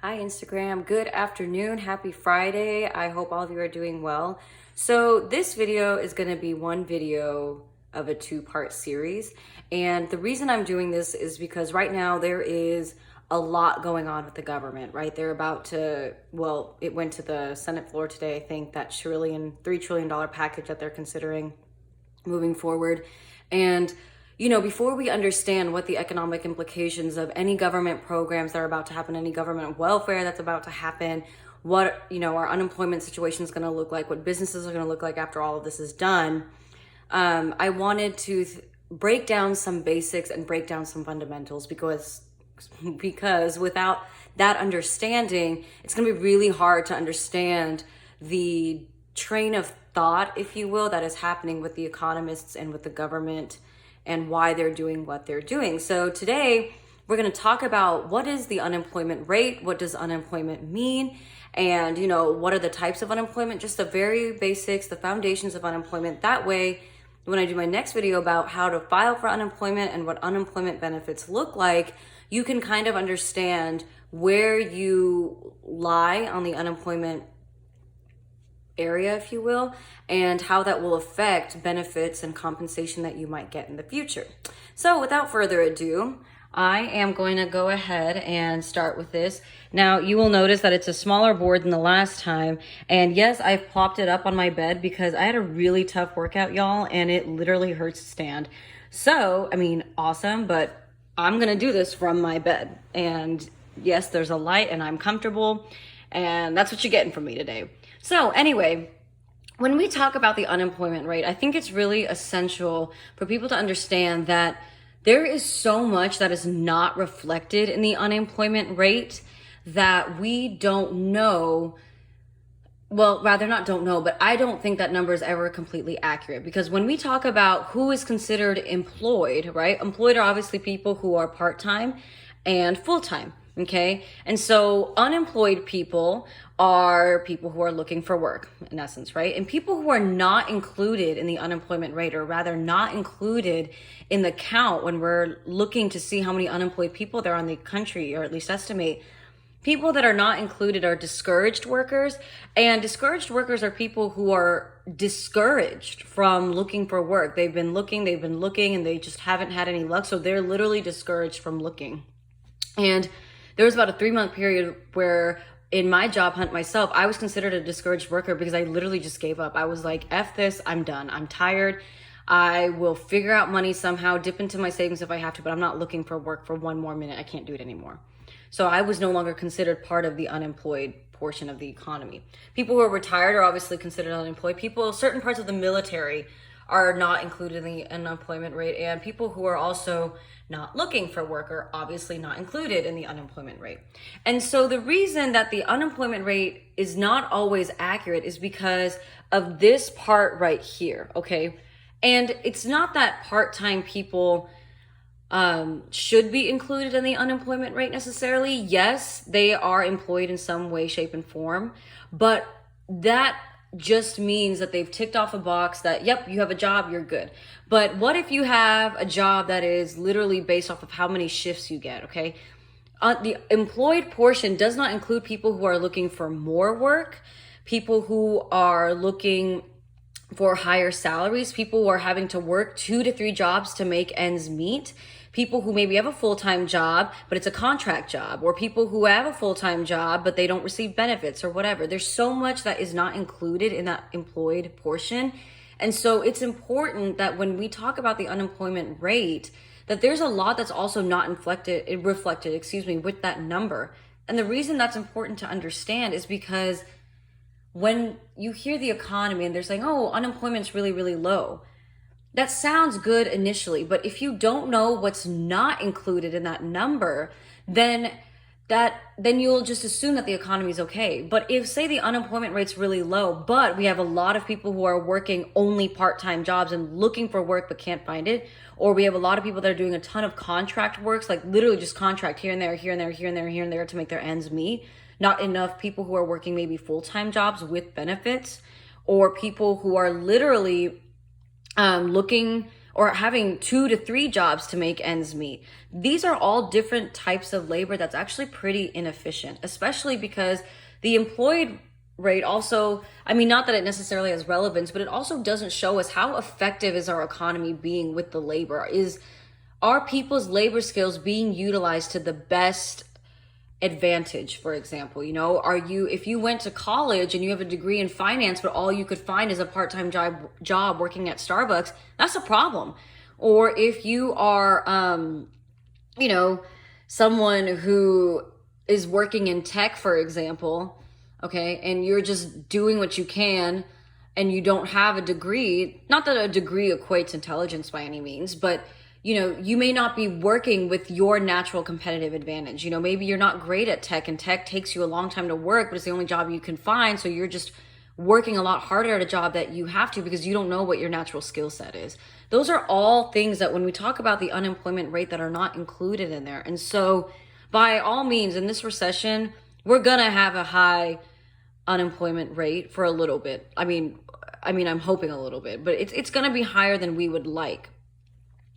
Hi, Instagram. Good afternoon. Happy Friday. I hope all of you are doing well. So, this video is going to be one video of a two-part series. And the reason I'm doing this is because right now there is a lot going on with the government, right? They're about to, well, it went to the Senate floor today, I think, that $3 trillion package that they're considering moving forward. And before we understand what the economic implications of any government programs that are about to happen, any government welfare that's about to happen, what, our unemployment situation is going to look like, what businesses are going to look like after all of this is done, I wanted to break down some basics and break down some fundamentals because without that understanding, it's going to be really hard to understand the train of thought, if you will, that is happening with the economists and with the government and why they're doing what they're doing. So today we're going to talk about what is the unemployment rate, what does unemployment mean, and what are the types of unemployment, just the very basics, the foundations of unemployment. That way, when I do my next video about how to file for unemployment and what unemployment benefits look like, you can kind of understand where you lie on the unemployment area, if you will, and how that will affect benefits and compensation that you might get in the future. So without further ado, I am going to go ahead and start with this. Now, you will notice that it's a smaller board than the last time. And yes, I've plopped it up on my bed because I had a really tough workout, y'all, and it literally hurts to stand. So, awesome, but I'm going to do this from my bed. And yes, there's a light and I'm comfortable. And that's what you're getting from me today. So anyway, when we talk about the unemployment rate, I think it's really essential for people to understand that there is so much that is not reflected in the unemployment rate that we don't know. Well, rather not don't know, but I don't think that number is ever completely accurate, because when we talk about who is considered employed, right? Employed are obviously people who are part-time and full-time. Okay. And so unemployed people are people who are looking for work, in essence, right? And people who are not included in the unemployment rate, or rather not included in the count when we're looking to see how many unemployed people there are in the country, or at least estimate, people that are not included are discouraged workers. And discouraged workers are people who are discouraged from looking for work. They've been looking, and they just haven't had any luck. So they're literally discouraged from looking. And there was about a 3-month period where in my job hunt myself, I was considered a discouraged worker because I literally just gave up. I was like, F this, I'm done. I'm tired. I will figure out money somehow, dip into my savings if I have to, but I'm not looking for work for one more minute. I can't do it anymore. So I was no longer considered part of the unemployed portion of the economy. People who are retired are obviously considered unemployed. Certain parts of the military are not included in the unemployment rate, and people who are also not looking for work are obviously not included in the unemployment rate. And so the reason that the unemployment rate is not always accurate is because of this part right here, okay? And it's not that part-time people should be included in the unemployment rate necessarily. Yes, they are employed in some way, shape, and form, but that just means that they've ticked off a box that, yep, you have a job, you're good. But what if you have a job that is literally based off of how many shifts you get, okay? The employed portion does not include people who are looking for more work, people who are looking for higher salaries, people who are having to work 2 to 3 jobs to make ends meet, people who maybe have a full-time job, but it's a contract job, or people who have a full-time job, but they don't receive benefits or whatever. There's so much that is not included in that employed portion. And so it's important that when we talk about the unemployment rate, that there's a lot that's also not reflected with that number. And the reason that's important to understand is because when you hear the economy and they're saying, oh, unemployment's really, really low, that sounds good initially, but if you don't know what's not included in that number, then you'll just assume that the economy is okay. But if, say, the unemployment rate's really low, but we have a lot of people who are working only part-time jobs and looking for work but can't find it, or we have a lot of people that are doing a ton of contract works, like literally just contract here and there, here and there, here and there, here and there to make their ends meet, not enough people who are working maybe full-time jobs with benefits, or people who are literally looking or having 2 to 3 jobs to make ends meet. These are all different types of labor that's actually pretty inefficient, especially because the employed rate also, I mean, not that it necessarily has relevance, but it also doesn't show us how effective is our economy being with the labor. Are people's labor skills being utilized to the best advantage? For example, if you went to college and you have a degree in finance, but all you could find is a part-time job working at Starbucks, that's a problem. Or if you are, someone who is working in tech, for example, okay, and you're just doing what you can and you don't have a degree, not that a degree equates intelligence by any means, but you may not be working with your natural competitive advantage. Maybe you're not great at tech and tech takes you a long time to work, but it's the only job you can find. So you're just working a lot harder at a job that you have to because you don't know what your natural skill set is. Those are all things that when we talk about the unemployment rate that are not included in there. And so by all means, in this recession, we're going to have a high unemployment rate for a little bit. I mean, I'm hoping a little bit, but it's going to be higher than we would like.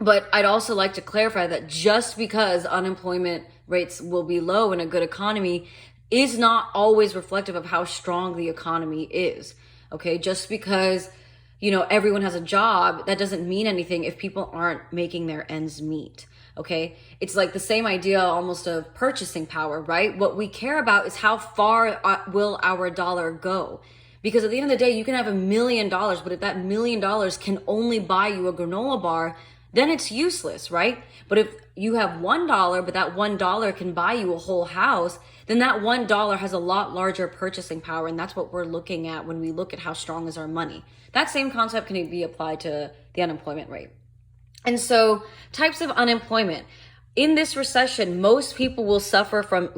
But I'd also like to clarify that just because unemployment rates will be low in a good economy is not always reflective of how strong the economy is. Okay, just because, everyone has a job, that doesn't mean anything if people aren't making their ends meet. Okay, it's like the same idea almost of purchasing power, right? What we care about is how far will our dollar go? Because at the end of the day, you can have $1 million, but if that $1 million can only buy you a granola bar, then it's useless, right? But if you have $1, but that $1 can buy you a whole house, then that $1 has a lot larger purchasing power. And that's what we're looking at when we look at how strong is our money. That same concept can be applied to the unemployment rate. And so types of unemployment. In this recession, most people will suffer from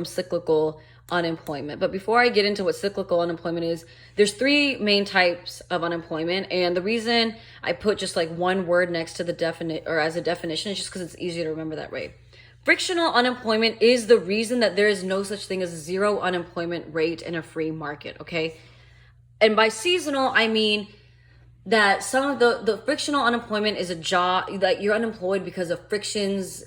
cyclical unemployment. But before I get into what cyclical unemployment is, there's 3 main types of unemployment. And the reason I put just like one word next to the as a definition is just because it's easier to remember that way. Frictional unemployment is the reason that there is no such thing as a zero unemployment rate in a free market. Okay. And by seasonal, I mean that some of the frictional unemployment is a job that you're unemployed because of frictions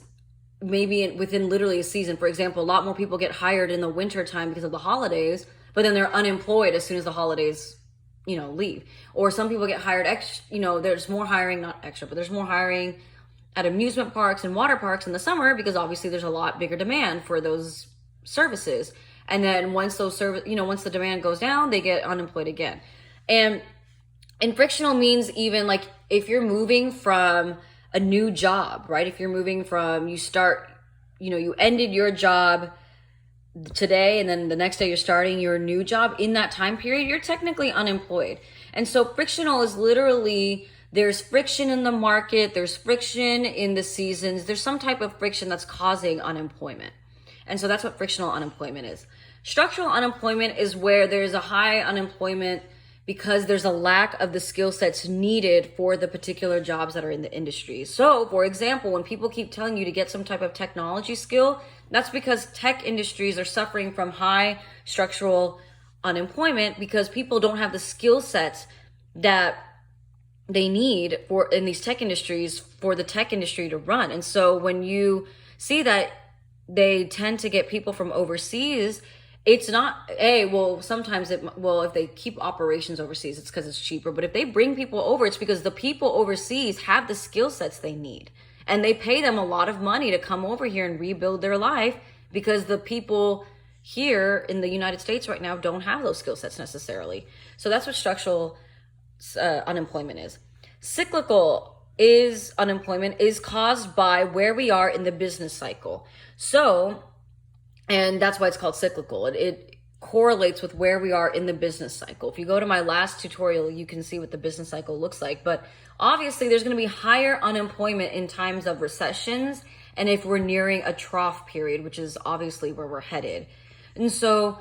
maybe within literally a season. For example, a lot more people get hired in the winter time because of the holidays, but then they're unemployed as soon as the holidays, leave. Or some people get hired there's more hiring, not extra, but there's more hiring at amusement parks and water parks in the summer because obviously there's a lot bigger demand for those services. And then once once the demand goes down, they get unemployed again. And frictional means even like if you're moving from a new job, right? If you're moving from, you ended your job today and then the next day you're starting your new job, in that time period, you're technically unemployed. And so frictional is literally, there's friction in the market, there's friction in the seasons, there's some type of friction that's causing unemployment. And so that's what frictional unemployment is. Structural unemployment is where there's a high unemployment because there's a lack of the skill sets needed for the particular jobs that are in the industry. So, for example, when people keep telling you to get some type of technology skill, that's because tech industries are suffering from high structural unemployment because people don't have the skill sets that they need in these tech industries for the tech industry to run. And so when you see that they tend to get people from overseas, it's not, sometimes if they keep operations overseas, it's because it's cheaper. But if they bring people over, it's because the people overseas have the skill sets they need. And they pay them a lot of money to come over here and rebuild their life because the people here in the United States right now don't have those skill sets necessarily. So that's what structural unemployment is. Cyclical unemployment is caused by where we are in the business cycle. And that's why it's called cyclical. It correlates with where we are in the business cycle. If you go to my last tutorial, you can see what the business cycle looks like. But obviously, there's going to be higher unemployment in times of recessions and if we're nearing a trough period, which is obviously where we're headed. And so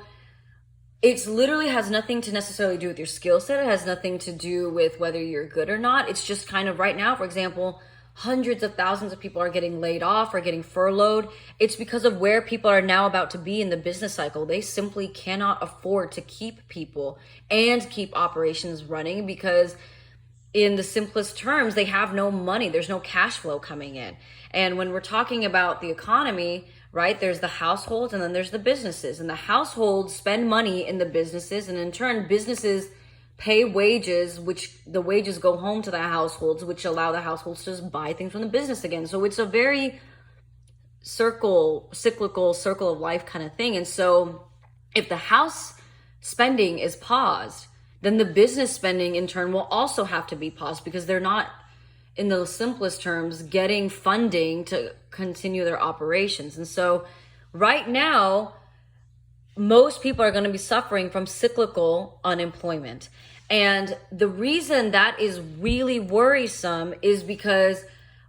it's literally has nothing to necessarily do with your skill set. It has nothing to do with whether you're good or not. It's just kind of right now, for example, hundreds of thousands of people are getting laid off or getting furloughed. It's because of where people are now about to be in the business cycle. They simply cannot afford to keep people and keep operations running because in the simplest terms, they have no money. There's no cash flow coming in. And when we're talking about the economy, right, there's the households and then there's the businesses. And the households spend money in the businesses, and in turn, businesses pay wages, which the wages go home to the households, which allow the households to just buy things from the business again. So it's a very cyclical circle of life kind of thing. And so if the house spending is paused, then the business spending in turn will also have to be paused, because they're not, in the simplest terms, getting funding to continue their operations. And so right now, most people are going to be suffering from cyclical unemployment. And the reason that is really worrisome is because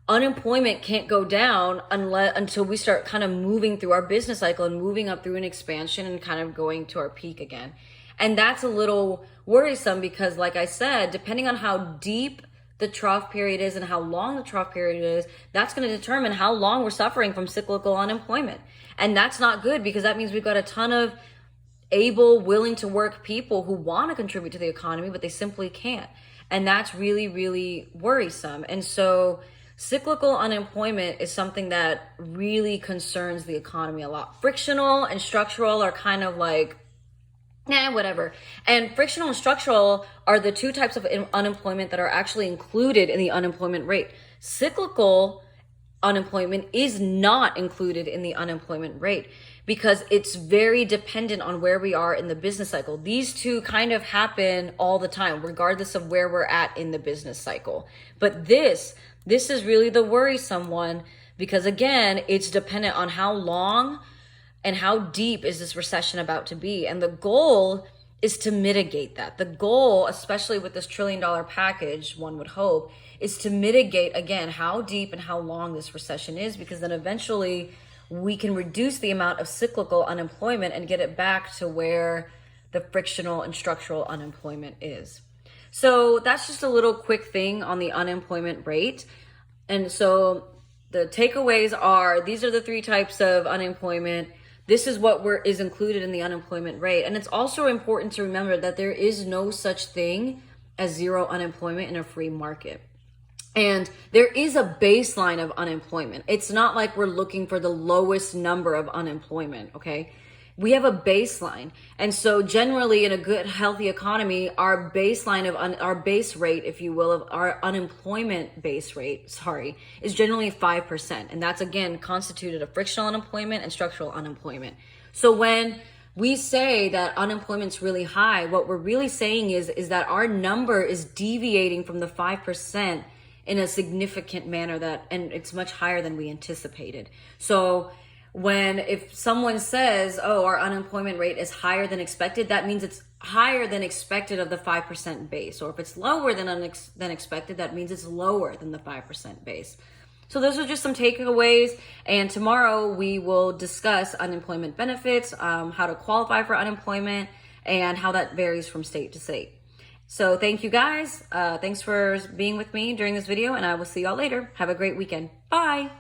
unemployment can't go down until we start kind of moving through our business cycle and moving up through an expansion and kind of going to our peak again. And that's a little worrisome because, like I said, depending on how deep the trough period is and how long the trough period is, that's going to determine how long we're suffering from cyclical unemployment. And that's not good, because that means we've got a ton of able, willing to work people who want to contribute to the economy, but they simply can't. And that's really, really worrisome. And so cyclical unemployment is something that really concerns the economy a lot. Frictional and structural are kind of like, nah, whatever. And frictional and structural are the two types of unemployment that are actually included in the unemployment rate. Cyclical unemployment is not included in the unemployment rate because it's very dependent on where we are in the business cycle. These two kind of happen all the time, regardless of where we're at in the business cycle. But this is really the worrisome one, because again, it's dependent on how long and how deep is this recession about to be. And the goal is to mitigate that. The goal, especially with this $1 trillion package, one would hope, is to mitigate, again, how deep and how long this recession is, because then eventually we can reduce the amount of cyclical unemployment and get it back to where the frictional and structural unemployment is. So that's just a little quick thing on the unemployment rate. And so the takeaways are, these are the three types of unemployment. This is what is included in the unemployment rate. And it's also important to remember that there is no such thing as zero unemployment in a free market. And there is a baseline of unemployment. It's not like we're looking for the lowest number of unemployment, okay? We have a baseline. And so generally in a good, healthy economy, our baseline of our base rate, if you will, of our unemployment base rate, is generally 5%. And that's, again, constituted of frictional unemployment and structural unemployment. So when we say that unemployment's really high, what we're really saying is that our number is deviating from the 5% in a significant manner, and it's much higher than we anticipated. So if someone says, oh, our unemployment rate is higher than expected, that means it's higher than expected of the 5% base. Or if it's lower than expected, that means it's lower than the 5% base. So those are just some takeaways. And tomorrow we will discuss unemployment benefits, how to qualify for unemployment, and how that varies from state to state. So thank you guys. Thanks for being with me during this video, and I will see y'all later. Have a great weekend. Bye.